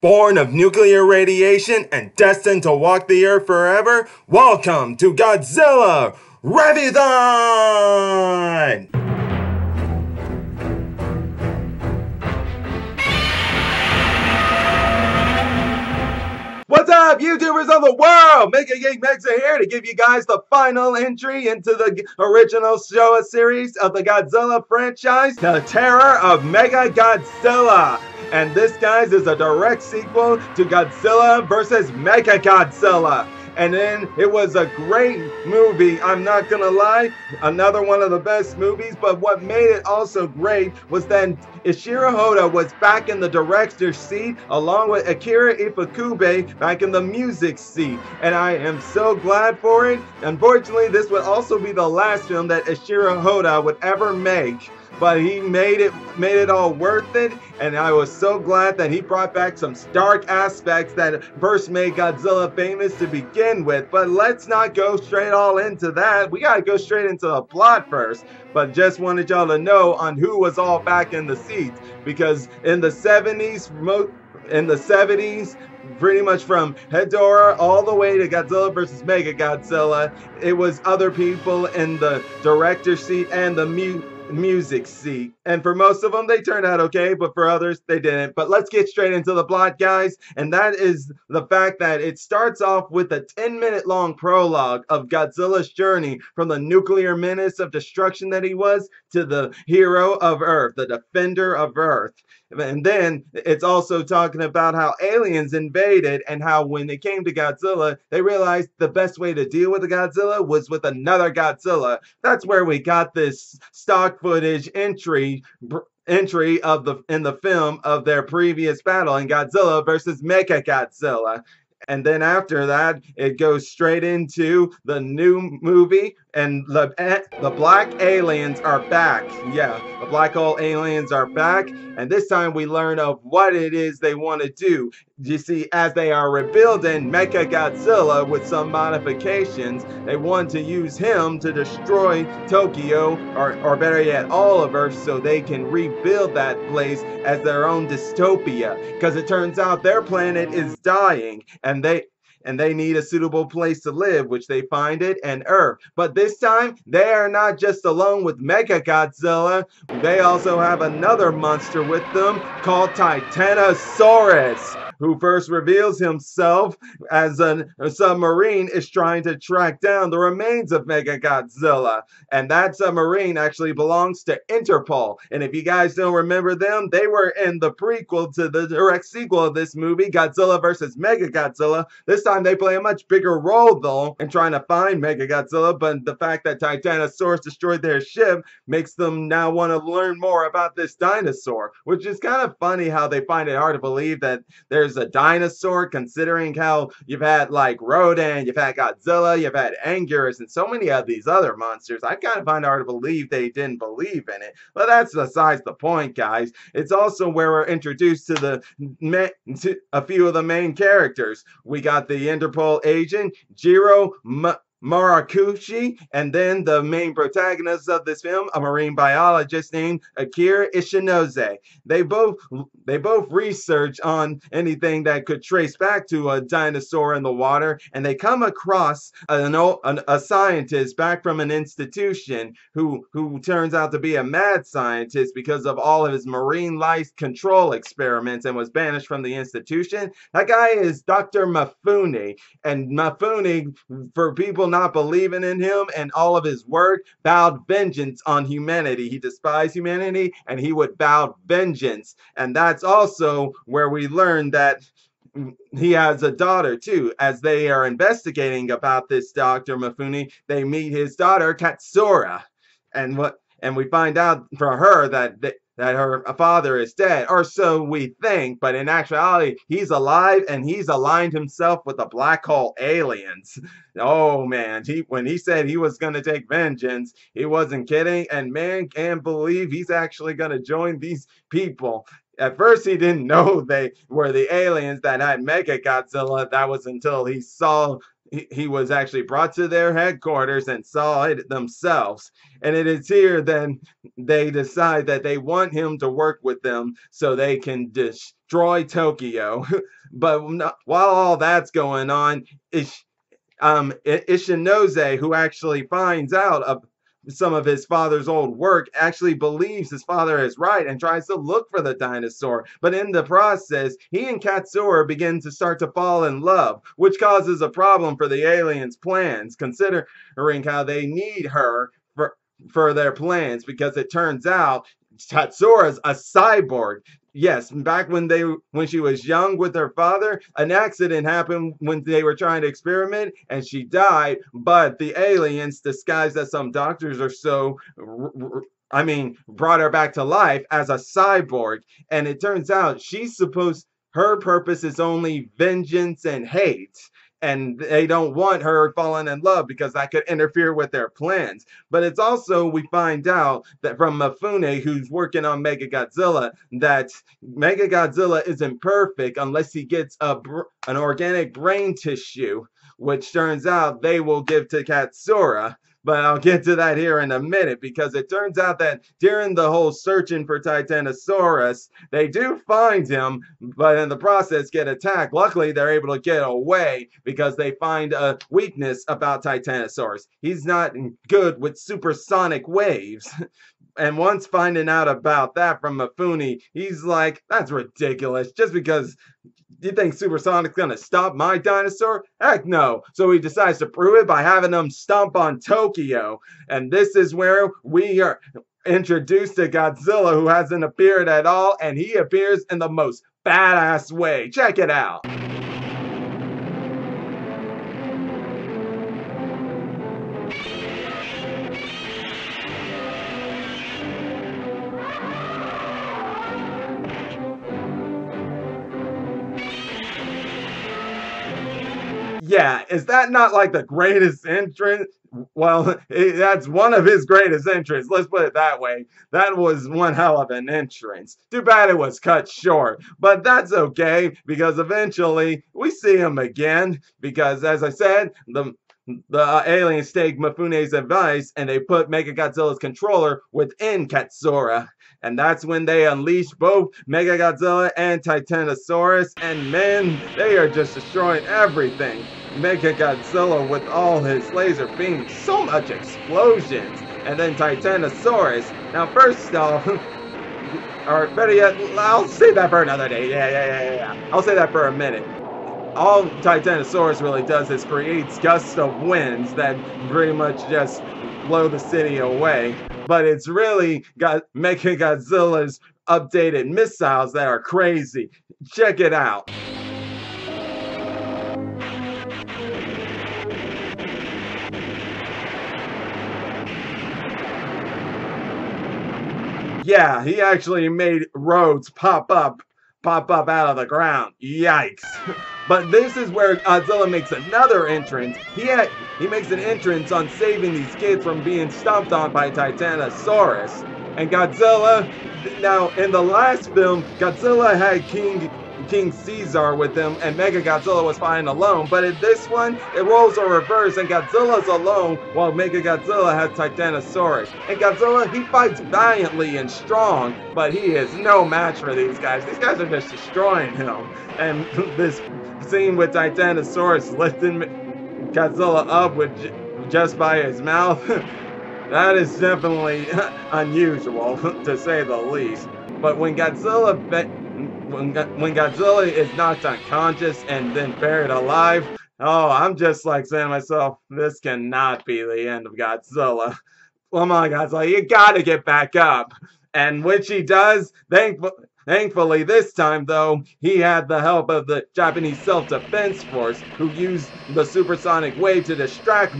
Born of nuclear radiation and destined to walk the earth forever, welcome to Godzilla Reviewthon! What's up, YouTubers of the world? MegaGeek are here to give you guys the final entry into the original Showa series of the Godzilla franchise, The Terror of Mechagodzilla. And this, guys, is a direct sequel to Godzilla vs. Mechagodzilla. And then it was a great movie, I'm not gonna lie, another one of the best movies, but what made it also great was that Ishiro Hoda was back in the director's seat along with Akira Ifukube back in the music seat, and I am so glad for it. Unfortunately, this would also be the last film that Ishiro Hoda would ever make. But he made it all worth it, and I was so glad that he brought back some dark aspects that first made Godzilla famous to begin with. But let's not go straight all into that. We gotta go straight into the plot first. But just wanted y'all to know on who was all back in the seats, because in the 70s, pretty much from Hedorah all the way to Godzilla vs. Mechagodzilla, it was other people in the director's seat and the music seat, and for most of them they turned out okay, but for others they didn't. But let's get straight into the plot, guys, and that is the fact that it starts off with a 10-minute long prologue of Godzilla's journey from the nuclear menace of destruction that he was to the hero of Earth, the defender of Earth. And then it's also talking about how aliens invaded and how when it came to Godzilla, they realized the best way to deal with the Godzilla was with another Godzilla. That's where we got this stock footage entry of in the film of their previous battle in Godzilla vs. Mechagodzilla. And then after that, it goes straight into the new movie, and the black aliens are back. Yeah, the black hole aliens are back, and this time we learn of what it is they want to do. You see, as they are rebuilding Mechagodzilla with some modifications, they want to use him to destroy Tokyo, or better yet, all of Earth, so they can rebuild that place as their own dystopia. Because it turns out their planet is dying, and they need a suitable place to live, which they find it in Earth. But this time, they are not just alone with Mechagodzilla. They also have another monster with them called Titanosaurs, who first reveals himself as a submarine is trying to track down the remains of Mechagodzilla. And that submarine actually belongs to Interpol. And if you guys don't remember them, they were in the prequel to the direct sequel of this movie, Godzilla vs. Mechagodzilla. This time they play a much bigger role, though, in trying to find Mechagodzilla, but the fact that Titanosaurus destroyed their ship makes them now want to learn more about this dinosaur, which is kind of funny how they find it hard to believe that there's a dinosaur, considering how you've had like Rodan, you've had Godzilla, you've had Anguirus, and so many of these other monsters. I kind of find it hard to believe they didn't believe in it, but that's besides the point, guys. It's also where we're introduced to a few of the main characters. We got the Interpol agent Jiro Marakushi, and then the main protagonist of this film, a marine biologist named Akira Ishinoze. They both research on anything that could trace back to a dinosaur in the water, and they come across a scientist back from an institution who turns out to be a mad scientist because of all of his marine life control experiments and was banished from the institution. That guy is Dr. Mifune, and Mifune, for people not believing in him and all of his work, vowed vengeance on humanity. He despised humanity, and he would vow vengeance. And that's also where we learn that he has a daughter too. As they are investigating about this Dr. Mifune, they meet his daughter Katsura, and we find out from her that her father is dead, or so we think, but in actuality, he's alive, and he's aligned himself with the black hole aliens. Oh man, when he said he was going to take vengeance, he wasn't kidding, and man can't believe he's actually going to join these people. At first, he didn't know they were the aliens that had Mechagodzilla. That was until he saw he was actually brought to their headquarters and saw it themselves. And it is here then they decide that they want him to work with them so they can destroy Tokyo. But while all that's going on, Ishinose, who actually finds out of some of his father's old work, actually believes his father is right and tries to look for the dinosaur. But in the process, he and Katsura begin to start to fall in love, which causes a problem for the aliens' plans, considering how they need her for their plans, because it turns out Katsura's a cyborg. Yes, back when she was young with her father, an accident happened when they were trying to experiment and she died, but the aliens, disguised as some doctors or so, brought her back to life as a cyborg. And it turns out her purpose is only vengeance and hate. And they don't want her falling in love because that could interfere with their plans. But it's also, we find out that from Mifune, who's working on Mechagodzilla, that Mechagodzilla isn't perfect unless he gets an organic brain tissue, which turns out they will give to Katsura. But I'll get to that here in a minute, because it turns out that during the whole searching for Titanosaurus, they do find him, but in the process get attacked. Luckily, they're able to get away because they find a weakness about Titanosaurus. He's not good with supersonic waves. And once finding out about that from Mifune, he's like, that's ridiculous. Just because you think supersonic's gonna stop my dinosaur? Heck no. So he decides to prove it by having them stomp on Tokyo. And this is where we are introduced to Godzilla, who hasn't appeared at all, and he appears in the most badass way. Check it out. Yeah, is that not like the greatest entrance? Well, that's one of his greatest entrances. Let's put it that way. That was one hell of an entrance. Too bad it was cut short, but that's okay, because eventually we see him again. Because as I said, the aliens take Mifune's advice and they put Mechagodzilla's controller within Katsura. And that's when they unleash both Mechagodzilla and Titanosaurus, and man, they are just destroying everything. Mechagodzilla with all his laser beams, so much explosions, and then Titanosaurus. Now first off, or better yet, I'll save that for another day. Yeah. I'll say that for a minute. All Titanosaurus really does is creates gusts of winds that pretty much just blow the city away. But it's really got Mechagodzilla's updated missiles that are crazy. Check it out. Yeah, he actually made roads pop up out of the ground. Yikes. But this is where Godzilla makes another entrance. He makes an entrance on saving these kids from being stomped on by Titanosaurus. And Godzilla, now in the last film, Godzilla had King Caesar with him, and Mechagodzilla was fighting alone. But in this one, it rolls a reverse, and Godzilla's alone while Mechagodzilla has Titanosaurus. And Godzilla, he fights valiantly and strong, but he is no match for these guys. These guys are just destroying him. And this scene with Titanosaurus lifting Godzilla up with just by his mouth, that is definitely unusual, to say the least. But when Godzilla is knocked unconscious and then buried alive, oh, I'm just like saying to myself, this cannot be the end of Godzilla. Come on, Godzilla, you gotta get back up. And which he does, thankfully this time though, he had the help of the Japanese Self-Defense Force, who used the supersonic wave to distract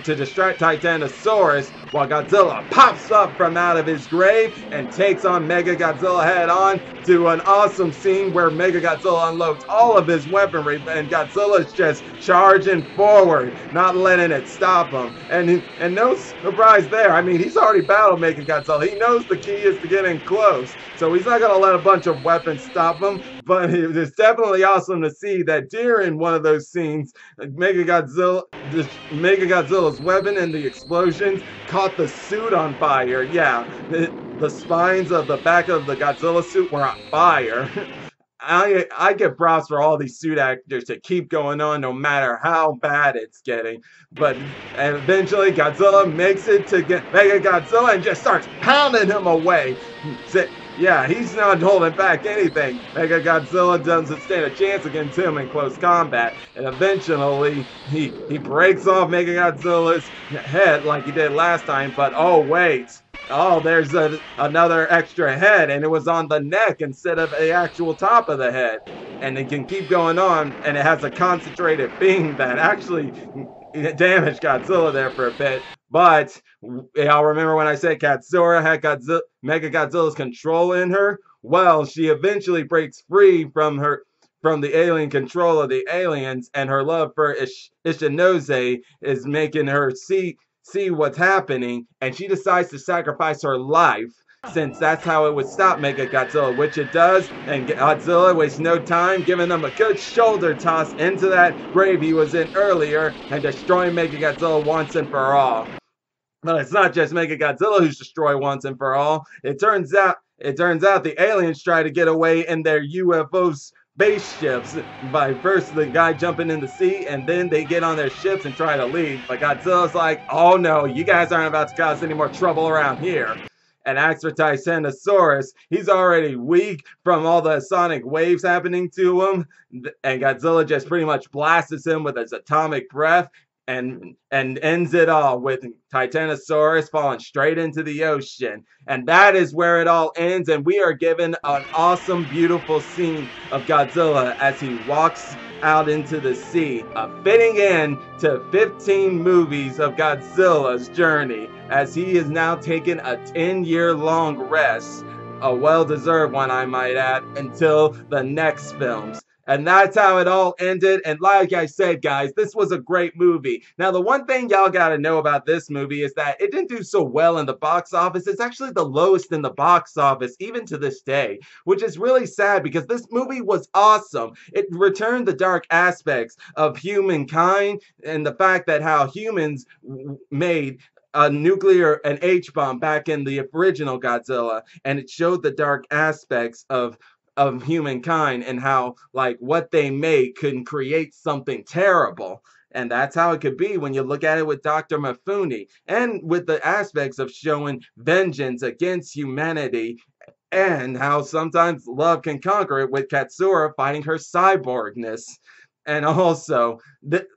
Titanosaurus, while Godzilla pops up from out of his grave and takes on Mechagodzilla head on, to an awesome scene where Mechagodzilla unloads all of his weaponry and Godzilla's just charging forward, not letting it stop him. And no surprise there. I mean, he's already battled Mechagodzilla. He knows the key is to get in close, so he's not gonna let a bunch of weapons stop him. but it was definitely awesome to see that during one of those scenes, Megagodzilla's weapon and the explosions caught the suit on fire. Yeah, the spines of the back of the Godzilla suit were on fire. I give props for all these suit actors to keep going on no matter how bad it's getting. But eventually Godzilla makes it to get Mechagodzilla and just starts pounding him away. Yeah, he's not holding back anything. Mechagodzilla doesn't stand a chance against him in close combat. And eventually he breaks off Mechagodzilla's head like he did last time. But oh wait. Oh, there's another extra head, and it was on the neck instead of the actual top of the head. And it can keep going on, and it has a concentrated beam that actually damaged Godzilla there for a bit. But y'all remember when I said Katsura had Mechagodzilla's control in her? Well, she eventually breaks free from the alien control of the aliens, and her love for Ishinose is making her see what's happening, and she decides to sacrifice her life, since that's how it would stop Mechagodzilla, which it does, and Godzilla wastes no time giving them a good shoulder toss into that grave he was in earlier and destroying Mechagodzilla once and for all. But it's not just Mechagodzilla who's destroyed once and for all. It turns out the aliens try to get away in their UFOs spaceships by first the guy jumping in the sea, and then they get on their ships and try to leave. But Godzilla's like, oh no, you guys aren't about to cause any more trouble around here. And as for Titanosaurus, he's already weak from all the sonic waves happening to him, and Godzilla just pretty much blasts him with his atomic breath and ends it all with Titanosaurus falling straight into the ocean. And that is where it all ends, and we are given an awesome, beautiful scene of Godzilla as he walks out into the sea, a fitting end to 15 movies of Godzilla's journey, as he is now taking a 10-year-long rest, a well-deserved one I might add, until the next films. And that's how it all ended. And like I said, guys, this was a great movie. Now, the one thing y'all gotta know about this movie is that it didn't do so well in the box office. It's actually the lowest in the box office, even to this day, which is really sad because this movie was awesome. It returned the dark aspects of humankind and the fact that how humans made an H-bomb back in the original Godzilla, and it showed the dark aspects of humankind and how, like, what they made can create something terrible. And that's how it could be when you look at it with Dr. Mifune, and with the aspects of showing vengeance against humanity, and how sometimes love can conquer it with Katsura fighting her cyborgness. And also,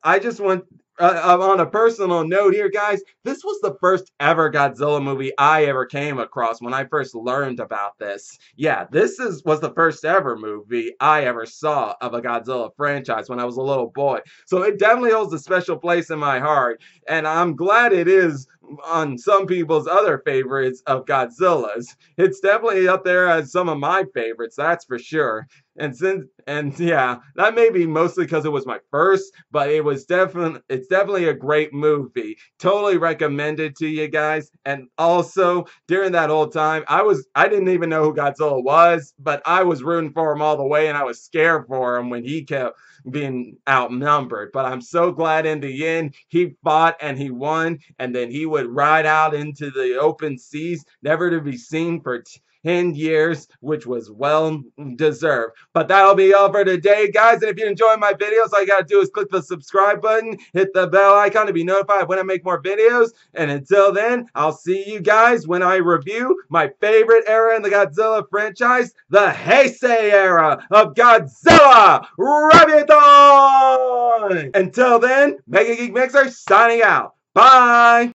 I just want... on a personal note here, guys, this was the first ever Godzilla movie I ever came across when I first learned about this. Yeah, was the first ever movie I ever saw of a Godzilla franchise when I was a little boy. So it definitely holds a special place in my heart, and I'm glad it is on some people's other favorites of Godzilla's. It's definitely up there as some of my favorites, that's for sure. And yeah, that may be mostly because it was my first, but it's definitely a great movie. Totally recommended to you guys. And also, during that whole time, I didn't even know who Godzilla was, but I was rooting for him all the way, and I was scared for him when he kept being outnumbered. But I'm so glad in the end he fought and he won, and then he would ride out into the open seas, never to be seen for 10 years, which was well deserved. But that'll be all for today, guys. And if you enjoy my videos, all you gotta do is click the subscribe button, hit the bell icon to be notified when I make more videos. And until then, I'll see you guys when I review my favorite era in the Godzilla franchise, the Heisei era of Godzilla Reviewthon! Until then, MegaGeek Mixer signing out. Bye!